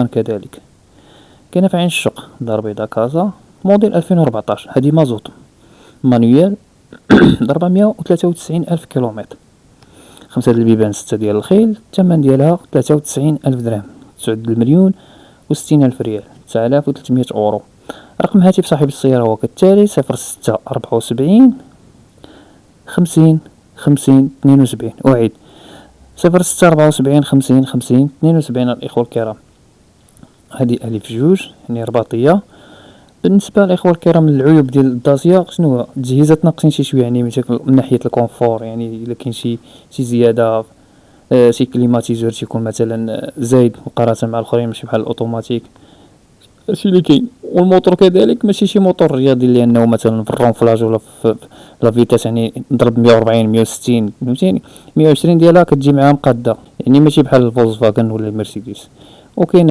كذلك. كاينه في عين الشق دار بيضاء كازا موديل 2014، هذه مازوط مانويال ضربة 193 ألف كيلومتر. 5 د البيبان 6 ديال الخيل. الثمن ديالها 93 ألف درهم، 9 60 ألف ريال، 9300 أورو. رقم هاتف صاحب السيارة هو كالتالي: 06 74 50 50 72. أعيد: 06 74 50 50 72. الإخوة الكرام، هذه ألف جوج يعني رباطية. بالنسبة للإخوة الكرام العيوب ديال الداسيا شنو هو؟ التجهيزات ناقصين شوية يعني من ناحية الكونفور، يعني إلا كاين شي زيادة، شي كليماتيزور تيكون مثلا زايد مقارنة مع الآخرين، ماشي بحال الأوتوماتيك، هادشي اللي كاين. والموتور كذلك ماشي شي موتور رياضي، لأنه مثلا في الرونفلاج ولا في لا فيتاس يعني نضرب 140 160 فهمتيني. 120 ديالها كتجي معاها مقادة، يعني ماشي بحال الفولكسفاغن ولا المرسيدس. وكاين